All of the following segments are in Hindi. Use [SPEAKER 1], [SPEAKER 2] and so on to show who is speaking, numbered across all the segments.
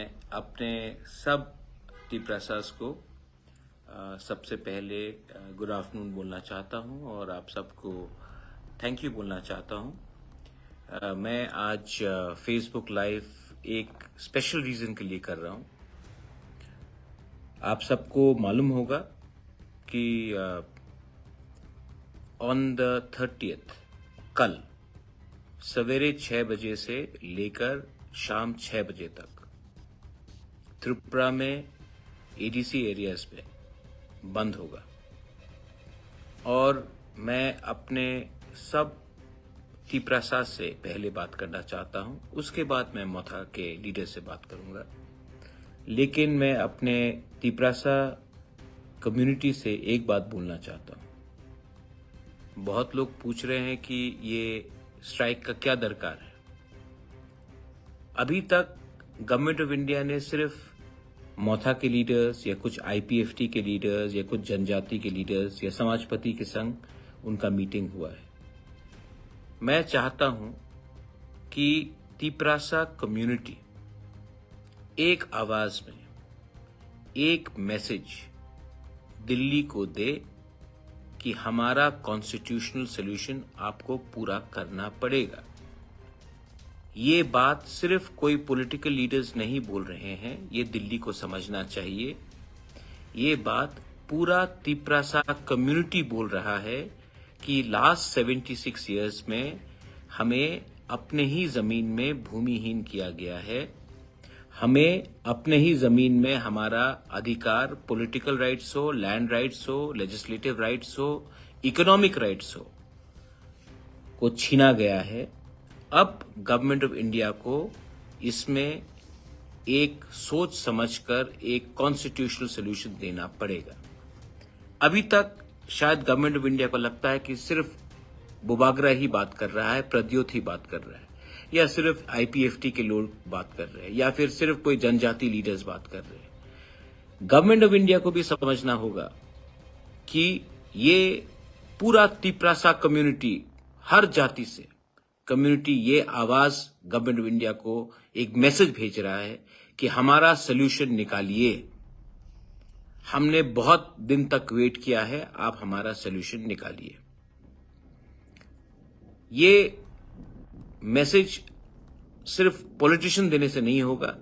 [SPEAKER 1] मैं अपने सब टीप्रसास को सबसे पहले गुड आफ्टरनून बोलना चाहता हूं और आप सबको थैंक यू बोलना चाहता हूं। मैं आज फेसबुक लाइव एक स्पेशल रीजन के लिए कर रहा हूं। आप सबको मालूम होगा कि ऑन द 30th कल सवेरे 6 बजे से लेकर शाम 6 बजे तक त्रिपुरा में एडीसी एरियाज में बंद होगा और मैं अपने सब टीप्रसास से पहले बात करना चाहता हूं, उसके बाद मैं मोथा के लीडर से बात करूंगा। लेकिन मैं अपने टीप्रसा कम्युनिटी से एक बात बोलना चाहता हूं। बहुत लोग पूछ रहे हैं कि ये स्ट्राइक का क्या दरकार है। अभी तक गवर्नमेंट ऑफ इंडिया ने सिर्फ मोथा के लीडर्स या कुछ आईपीएफटी के लीडर्स या कुछ जनजाति के लीडर्स या समाजपति के संग उनका मीटिंग हुआ है। मैं चाहता हूं कि टीप्रसा कम्युनिटी एक आवाज में एक मैसेज दिल्ली को दे कि हमारा कॉन्स्टिट्यूशनल सॉल्यूशन आपको पूरा करना पड़ेगा। ये बात सिर्फ कोई पॉलिटिकल लीडर्स नहीं बोल रहे हैं, ये दिल्ली को समझना चाहिए। ये बात पूरा टीप्रसा कम्युनिटी बोल रहा है कि लास्ट 76 इयर्स में हमें अपने ही जमीन में भूमिहीन किया गया है। हमें अपने ही जमीन में हमारा अधिकार, पॉलिटिकल राइट्स हो, लैंड राइट्स हो, लेजिस्लेटिव राइट्स हो, इकोनॉमिक राइट्स हो, को छीना गया है। अब गवर्नमेंट ऑफ इंडिया को इसमें एक सोच समझकर एक कॉन्स्टिट्यूशनल सॉल्यूशन देना पड़ेगा। अभी तक शायद गवर्नमेंट ऑफ इंडिया को लगता है कि सिर्फ बुबागरा ही बात कर रहा है, प्रद्योत ही बात कर रहा है, या सिर्फ आईपीएफटी के लोग बात कर रहे हैं, या फिर सिर्फ कोई जनजाति लीडर्स बात कर रहे हैं। गवर्नमेंट ऑफ इंडिया को भी समझना होगा कि ये पूरा टीप्रसा कम्युनिटी, हर जाति से कम्युनिटी, ये आवाज गवर्नमेंट ऑफ इंडिया को एक मैसेज भेज रहा है कि हमारा सॉल्यूशन निकालिए। हमने बहुत दिन तक वेट किया है, आप हमारा सॉल्यूशन निकालिए। ये मैसेज सिर्फ पॉलिटिशियन देने से नहीं होगा,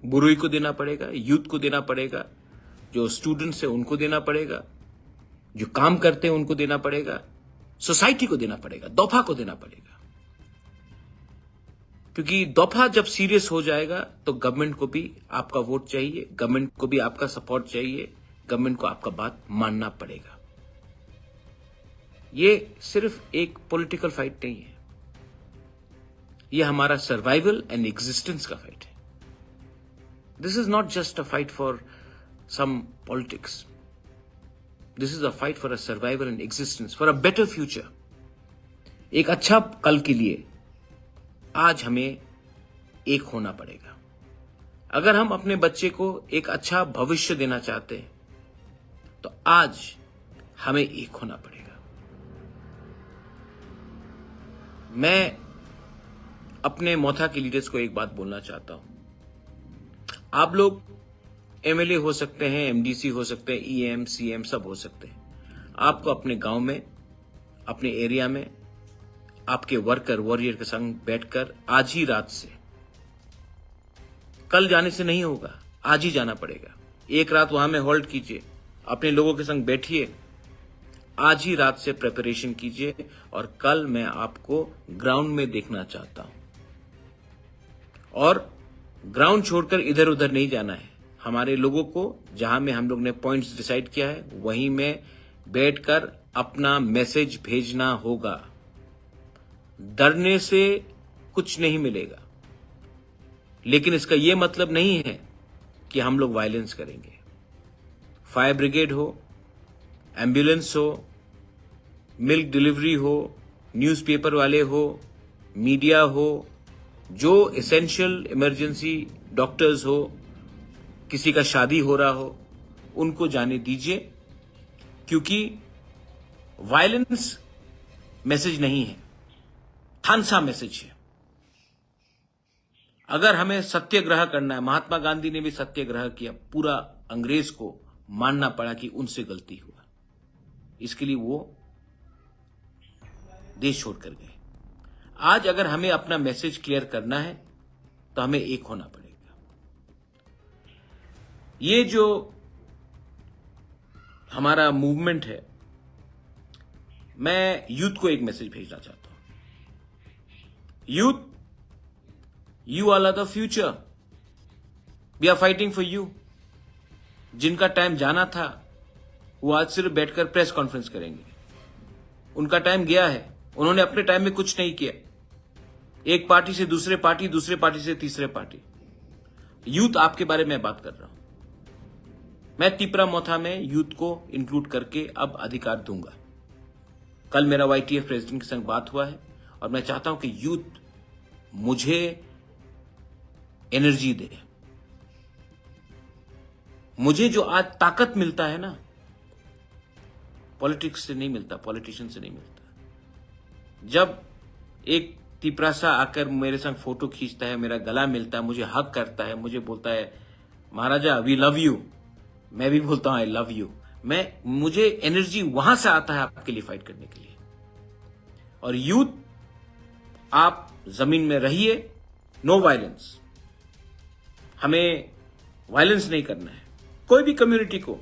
[SPEAKER 1] बुरुई को देना पड़ेगा, यूथ को देना पड़ेगा, जो स्टूडेंट्स है उनको देना पड़ेगा, जो काम करते हैं उनको देना पड़ेगा, सोसाइटी को देना पड़ेगा, दफा को देना पड़ेगा। क्योंकि दफा जब सीरियस हो जाएगा तो गवर्नमेंट को भी आपका वोट चाहिए, गवर्नमेंट को भी आपका सपोर्ट चाहिए, गवर्नमेंट को आपका बात मानना पड़ेगा। ये सिर्फ एक पॉलिटिकल फाइट नहीं है, ये हमारा सर्वाइवल एंड एग्जिस्टेंस का फाइट है। This is not just a fight for some politics, this is a fight for a survival and existence, for a better future. एक अच्छा कल के लिए आज हमें एक होना पड़ेगा। अगर हम अपने बच्चे को एक अच्छा भविष्य देना चाहते हैं तो आज हमें एक होना पड़ेगा। मैं अपने मोथा के लीडर्स को एक बात बोलना चाहता हूं। आप लोग एमएलए हो सकते हैं, एमडीसी हो सकते हैं, ईएम, सीएम सब हो सकते हैं। आपको अपने गांव में, अपने एरिया में आपके वर्कर वॉरियर के संग बैठकर आज ही रात से, कल जाने से नहीं होगा, आज ही जाना पड़ेगा। एक रात वहां में होल्ड कीजिए, अपने लोगों के संग बैठिए, आज ही रात से प्रिपरेशन कीजिए और कल मैं आपको ग्राउंड में देखना चाहता हूं। और ग्राउंड छोड़कर इधर उधर नहीं जाना है। हमारे लोगों को जहां में हम लोग ने पॉइंट्स डिसाइड किया है वहीं में बैठकर अपना मैसेज भेजना होगा। डरने से कुछ नहीं मिलेगा, लेकिन इसका यह मतलब नहीं है कि हम लोग वायलेंस करेंगे। फायर ब्रिगेड हो, एम्बुलेंस हो, मिल्क डिलीवरी हो, न्यूज़पेपर वाले हो, मीडिया हो, जो एसेंशियल इमरजेंसी डॉक्टर्स हो, किसी का शादी हो रहा हो, उनको जाने दीजिए। क्योंकि वायलेंस मैसेज नहीं है, थानसा मैसेज है। अगर हमें सत्याग्रह करना है, महात्मा गांधी ने भी सत्याग्रह किया, पूरा अंग्रेज को मानना पड़ा कि उनसे गलती हुआ, इसके लिए वो देश छोड़कर गए। आज अगर हमें अपना मैसेज क्लियर करना है तो हमें एक होना पड़ेगा। ये जो हमारा मूवमेंट है, मैं यूथ को एक मैसेज भेजना चाहता हूं। Youth, you all are the future, we are fighting for you. जिनका टाइम जाना था वो आज सिर्फ बैठकर प्रेस कॉन्फ्रेंस करेंगे, उनका टाइम गया है। उन्होंने अपने टाइम में कुछ नहीं किया, एक पार्टी से दूसरे पार्टी, दूसरे पार्टी से तीसरे पार्टी। यूथ आपके बारे में बात कर रहा हूं। मैं तिपरा मोथा में यूथ को इंक्लूड करके अब अधिकार दूंगा। कल मेरा YTF प्रेसिडेंट के संग बात हुआ है और मैं चाहता हूं कि यूथ मुझे एनर्जी दे। मुझे जो आज ताकत मिलता है ना, पॉलिटिक्स से नहीं मिलता, पॉलिटिशियन से नहीं मिलता। जब एक तिपरासा आकर मेरे संग फोटो खींचता है, मेरा गला मिलता है, मुझे हक करता है, मुझे बोलता है महाराजा वी लव यू, मैं भी बोलता हूं आई लव यू। मुझे एनर्जी वहां से आता है आपके लिए फाइट करने के लिए। और यूथ, आप जमीन में रहिए, नो वायलेंस। हमें वायलेंस नहीं करना है, कोई भी कम्युनिटी को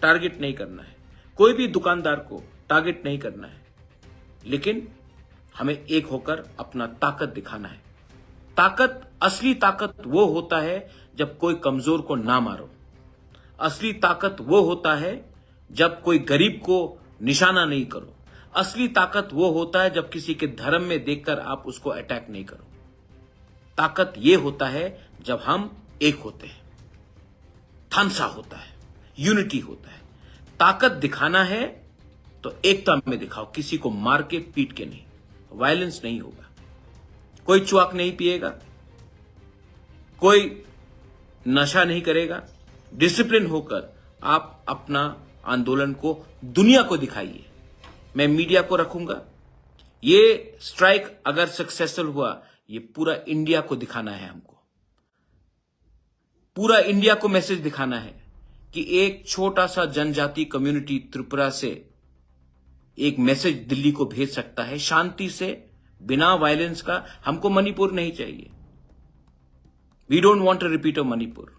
[SPEAKER 1] टारगेट नहीं करना है, कोई भी दुकानदार को टारगेट नहीं करना है, लेकिन हमें एक होकर अपना ताकत दिखाना है। ताकत, असली ताकत वो होता है जब कोई कमजोर को ना मारो। असली ताकत वो होता है जब कोई गरीब को निशाना नहीं करो। असली ताकत वो होता है जब किसी के धर्म में देखकर आप उसको अटैक नहीं करो। ताकत ये होता है जब हम एक होते हैं, थानसा होता है, यूनिटी होता है। ताकत दिखाना है तो एकता में दिखाओ, किसी को मार के पीट के नहीं। वायलेंस नहीं होगा, कोई चुआक नहीं पिएगा, कोई नशा नहीं करेगा। डिसिप्लिन होकर आप अपना आंदोलन को दुनिया को दिखाइए। मैं मीडिया को रखूंगा। ये स्ट्राइक अगर सक्सेसफुल हुआ, ये पूरा इंडिया को दिखाना है। हमको पूरा इंडिया को मैसेज दिखाना है कि एक छोटा सा जनजाति कम्युनिटी त्रिपुरा से एक मैसेज दिल्ली को भेज सकता है शांति से, बिना वायलेंस का। हमको मणिपुर नहीं चाहिए। We don't want to repeat of Manipur.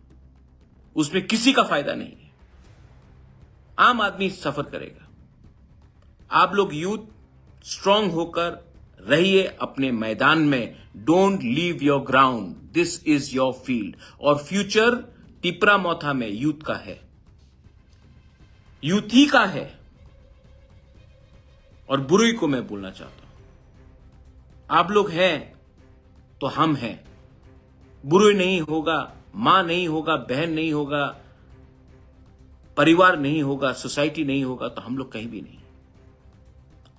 [SPEAKER 1] उसमें किसी का फायदा नहीं है, आम आदमी सफर करेगा। आप लोग यूथ स्ट्रांग होकर रहिए अपने मैदान में। Don't leave your ground, this is your field. और फ्यूचर तिपरा मोथा में यूथ का है, यूथ ही का है। और बुरुई को मैं बोलना चाहता हूं, आप लोग हैं तो हम हैं। बुरुई नहीं होगा, मां नहीं होगा, बहन नहीं होगा, परिवार नहीं होगा, सोसाइटी नहीं होगा, तो हम लोग कहीं भी नहीं।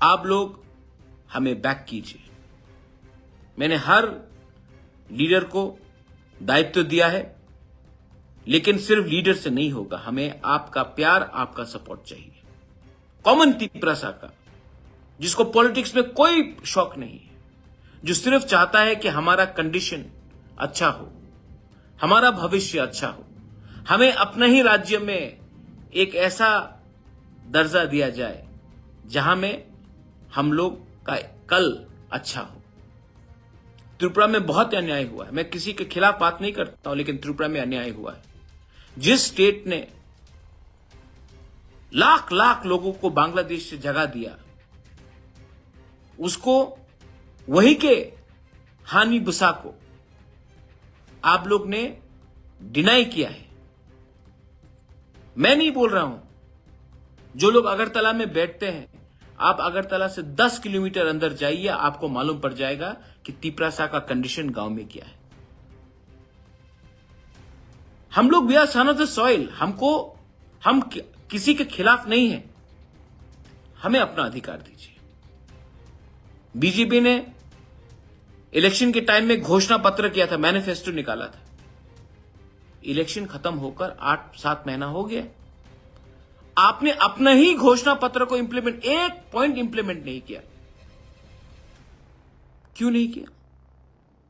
[SPEAKER 1] आप लोग हमें बैक कीजिए। मैंने हर लीडर को दायित्व दिया है, लेकिन सिर्फ लीडर से नहीं होगा। हमें आपका प्यार, आपका सपोर्ट चाहिए। कॉमन तिपरासा का, जिसको पॉलिटिक्स में कोई शौक नहीं है, जो सिर्फ चाहता है कि हमारा कंडीशन अच्छा हो, हमारा भविष्य अच्छा हो, हमें अपने ही राज्य में एक ऐसा दर्जा दिया जाए जहां में हम लोग का कल अच्छा हो। त्रिपुरा में बहुत अन्याय हुआ है। मैं किसी के खिलाफ बात नहीं करता हूं, लेकिन त्रिपुरा में अन्याय हुआ है। जिस स्टेट ने लाख लाख लोगों को बांग्लादेश से जगह दिया, उसको, वही के हानि बुसा को आप लोग ने डिनाई किया है। मैं नहीं बोल रहा हूं। जो लोग अगरतला में बैठते हैं, आप अगरतला से 10 किलोमीटर अंदर जाइए, आपको मालूम पड़ जाएगा कि तिपरासा का कंडीशन गांव में क्या है। हम लोग we are son of the soil. हम किसी के खिलाफ नहीं है। हमें अपना अधिकार दीजिए। बीजेपी ने इलेक्शन के टाइम में घोषणा पत्र किया था, मैनिफेस्टो निकाला था। इलेक्शन खत्म होकर 8-7 महीना हो गया, आपने अपना ही घोषणा पत्र को इंप्लीमेंट, एक पॉइंट इंप्लीमेंट नहीं किया। क्यों नहीं किया?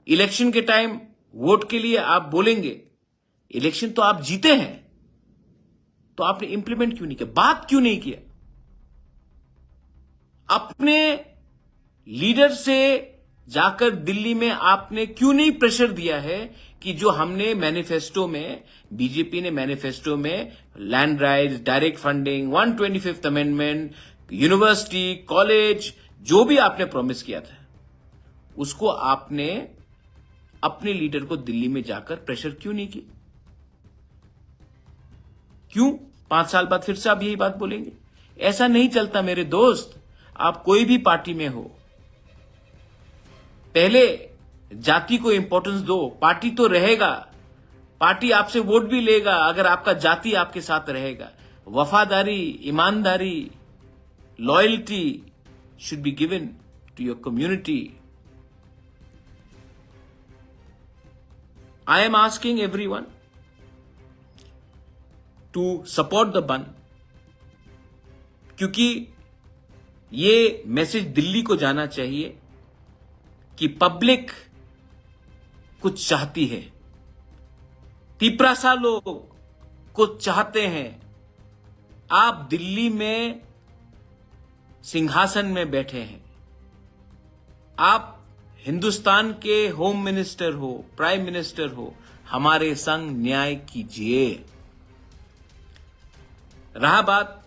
[SPEAKER 1] इलेक्शन के टाइम वोट के लिए आप बोलेंगे, इलेक्शन तो आप जीते हैं, तो आपने इंप्लीमेंट क्यों नहीं किया, बात क्यों नहीं किया? अपने लीडर से जाकर दिल्ली में आपने क्यों नहीं प्रेशर दिया है कि जो हमने मैनिफेस्टो में, बीजेपी ने मैनिफेस्टो में land rights, direct funding, 125th amendment, university, college, जो भी आपने प्रॉमिस किया था, उसको आपने अपने लीडर को दिल्ली में जाकर प्रेशर क्यों नहीं किया? क्यों 5 साल बाद फिर से आप यही बात बोलेंगे? ऐसा नहीं चलता मेरे दोस्त। आप कोई भी पार्टी में हो, पहले जाति को इंपॉर्टेंस दो। पार्टी तो रहेगा, पार्टी आपसे वोट भी लेगा अगर आपका जाति आपके साथ रहेगा। वफादारी, ईमानदारी, loyalty should be given to your community. I am asking everyone to support the बंद, क्योंकि ये मैसेज दिल्ली को जाना चाहिए कि पब्लिक कुछ चाहती है, तिपरासा लोग कुछ चाहते हैं। आप दिल्ली में सिंहासन में बैठे हैं, आप हिंदुस्तान के होम मिनिस्टर हो, प्राइम मिनिस्टर हो, हमारे संग न्याय कीजिए। रहा बात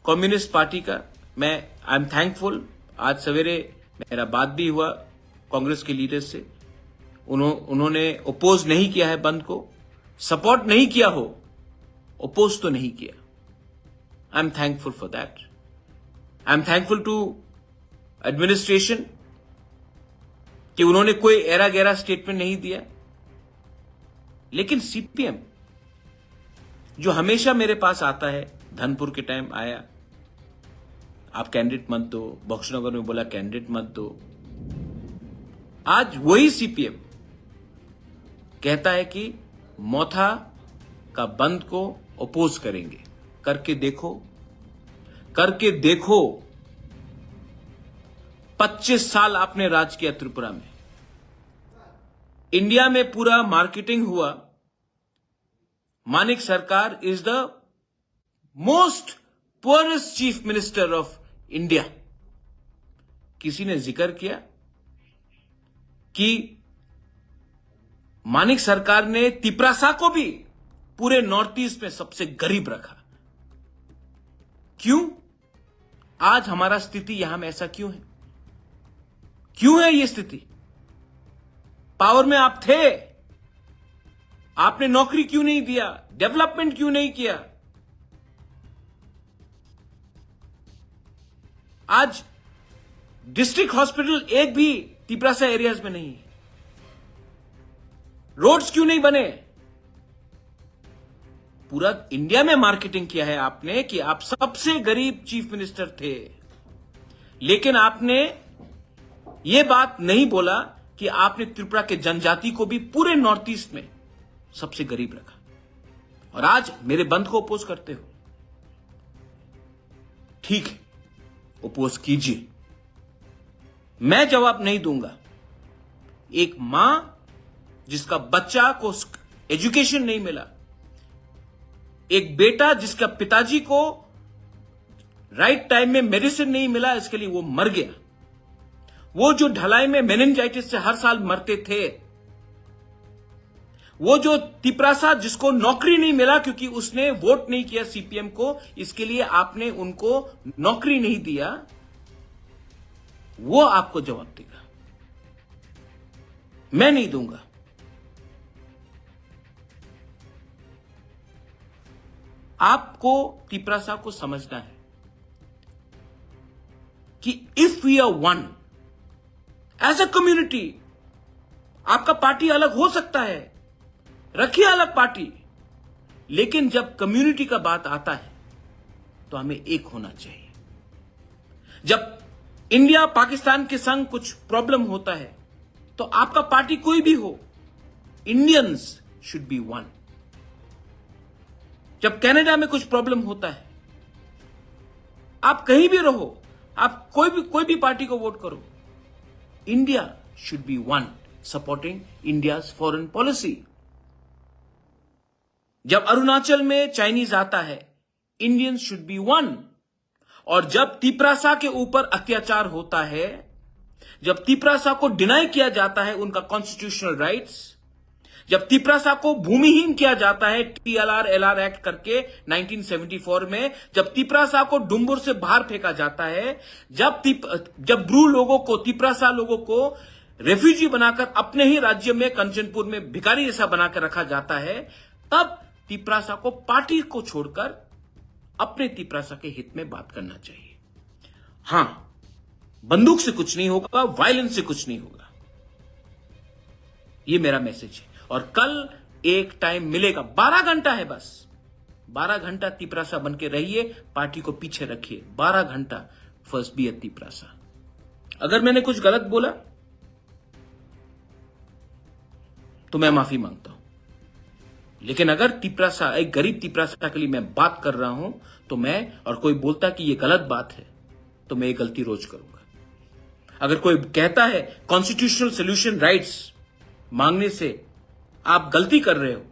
[SPEAKER 1] कम्युनिस्ट पार्टी का, मैं आई एम थैंकफुल, आज सवेरे मेरा बात भी हुआ कांग्रेस के लीडर से, उन्होंने ओपोज नहीं किया है बंद को, सपोर्ट नहीं किया हो, ओपोज तो नहीं किया। I am thankful for that. I am thankful to administration कि उन्होंने कोई एरा गैरा स्टेटमेंट नहीं दिया। लेकिन सीपीएम जो हमेशा मेरे पास आता है, धनपुर के टाइम आया, आप कैंडिडेट मत दो, बख्शनगर में बोला कैंडिडेट मत दो। आज वही सीपीएम कहता है कि मोथा का बंद को अपोज करेंगे। करके देखो, करके देखो। 25 साल आपने राज किया त्रिपुरा में, इंडिया में पूरा मार्केटिंग हुआ। मानिक सरकार is the most poorest chief minister of India. किसी ने जिक्र किया कि मानिक सरकार ने तिपरासा को भी पूरे नॉर्थ ईस्ट में सबसे गरीब रखा। क्यों? आज हमारा स्थिति यहां में ऐसा क्यों है? क्यों है ये स्थिति? पावर में आप थे, आपने नौकरी क्यों नहीं दिया? डेवलपमेंट क्यों नहीं किया? आज डिस्ट्रिक्ट हॉस्पिटल एक भी तिपरासा एरियाज में नहीं है। रोड्स क्यों नहीं बने? पूरा इंडिया में मार्केटिंग किया है आपने कि आप सबसे गरीब चीफ मिनिस्टर थे, लेकिन आपने यह बात नहीं बोला कि आपने त्रिपुरा के जनजाति को भी पूरे नॉर्थ ईस्ट में सबसे गरीब रखा। और आज मेरे बंद को अपोज करते हो। ठीक है, अपोज कीजिए, मैं जवाब नहीं दूंगा। एक मां जिसका बच्चा को एजुकेशन नहीं मिला, एक बेटा जिसका पिताजी को राइट टाइम में मेडिसिन नहीं मिला, इसके लिए वो मर गया। वो जो ढलाई में मेनिंजाइटिस से हर साल मरते थे, वो जो तिपरासा जिसको नौकरी नहीं मिला क्योंकि उसने वोट नहीं किया सीपीएम को, इसके लिए आपने उनको नौकरी नहीं दिया, वो आपको जवाब देगा। मैं नहीं दूंगा। आपको तिपरासा को समझना है कि if we are one as a community, आपका पार्टी अलग हो सकता है, रखिए अलग पार्टी, लेकिन जब कम्युनिटी का बात आता है तो हमें एक होना चाहिए। जब इंडिया पाकिस्तान के संग कुछ प्रॉब्लम होता है तो आपका पार्टी कोई भी हो, इंडियंस शुड बी वन। जब कनाडा में कुछ प्रॉब्लम होता है, आप कहीं भी रहो, आप कोई भी पार्टी को वोट करो, India should be one. supporting India's foreign policy. जब अरुणाचल में चाइनीज आता है, इंडियंस शुड बी वन. और जब तिपरासा के ऊपर अत्याचार होता है, जब तिपरासा को डिनाई किया जाता है उनका कॉन्स्टिट्यूशनल राइट्स, जब तिपरासा को भूमिहीन किया जाता है TLR LR एक्ट करके 1974 में, जब तिपरासा को डुम्बुर से बाहर फेंका जाता है, जब ब्रू लोगों को, तिपरासा लोगों को रेफ्यूजी बनाकर अपने ही राज्य में कंचनपुर में भिखारी जैसा बनाकर रखा जाता है, तब तिपरासा को पार्टी को छोड़कर अपने तिपरासा के हित में बात करना चाहिए. हां, बंदूक से कुछ नहीं होगा, वायलेंस से कुछ नहीं होगा. यह मेरा मैसेज है. और कल एक टाइम मिलेगा, 12 घंटा है बस. 12 घंटा तिपरासा बन के रहिए, पार्टी को पीछे रखिए. 12 घंटा फर्स्ट बी तिपरासा. अगर मैंने कुछ गलत बोला तो मैं माफी मांगता हूं. लेकिन अगर तिपरासा, एक गरीब तिपरासा के लिए मैं बात कर रहा हूं, तो मैं, और कोई बोलता कि यह गलत बात है, तो मैं ये गलती रोज करूंगा. अगर कोई कहता है कॉन्स्टिट्यूशनल सोल्यूशन राइट्स मांगने से आप गलती कर रहे हो,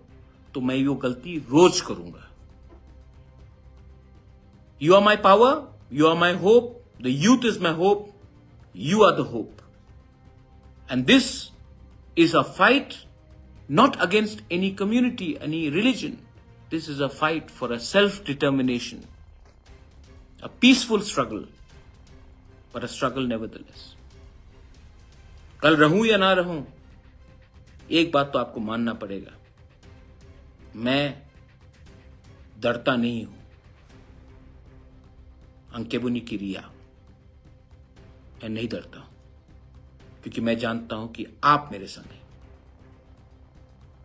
[SPEAKER 1] तो मैं वो गलती रोज करूंगा. You are my power, you are my hope, the youth is my hope, you are the hope. And this is a fight not against any community, any religion. This is a fight for a self-determination, a peaceful struggle, but a struggle nevertheless. कल रहूं या ना रहूं, एक बात तो आपको मानना पड़ेगा, मैं डरता नहीं हूं. अंकेबुनी की रिया, मैं नहीं डरता हूं, क्योंकि मैं जानता हूं कि आप मेरे संग हैं.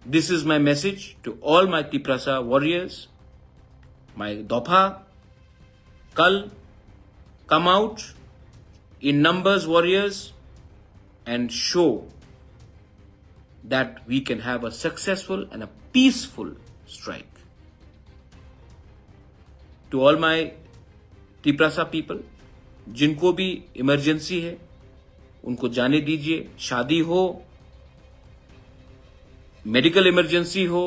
[SPEAKER 1] This is my message to all my Tiprasa warriors, my Dopha. Kal, come out in numbers, warriors, and show that we can have a successful and a peaceful strike. To all my Tiprasa people, जिनको भी इमरजेंसी है, उनको जाने दीजिए. शादी हो, मेडिकल इमरजेंसी हो,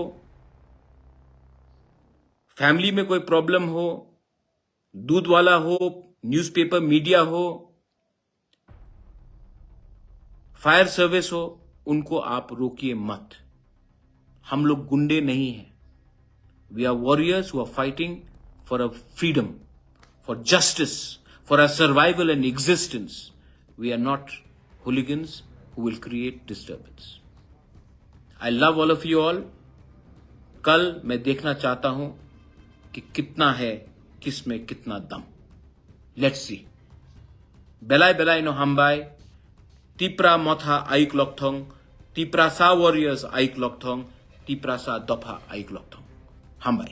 [SPEAKER 1] फैमिली में कोई प्रॉब्लम हो, दूध वाला हो, न्यूज़पेपर मीडिया हो, फायर सर्विस हो, उनको आप रोकिए मत. हम लोग गुंडे नहीं हैं. We are warriors who are fighting for a freedom, for justice, for a survival and existence. We are not hooligans who will create disturbance. I love all of you all. कल मैं देखना चाहता हूं कि कितना है, किस में कितना दम. Let's see. Belai belai no hambai. Tipra motha aik lokthong. Tipra sa warriors aik lokthong. Tipra sa dopha aik lokthong. Hambai.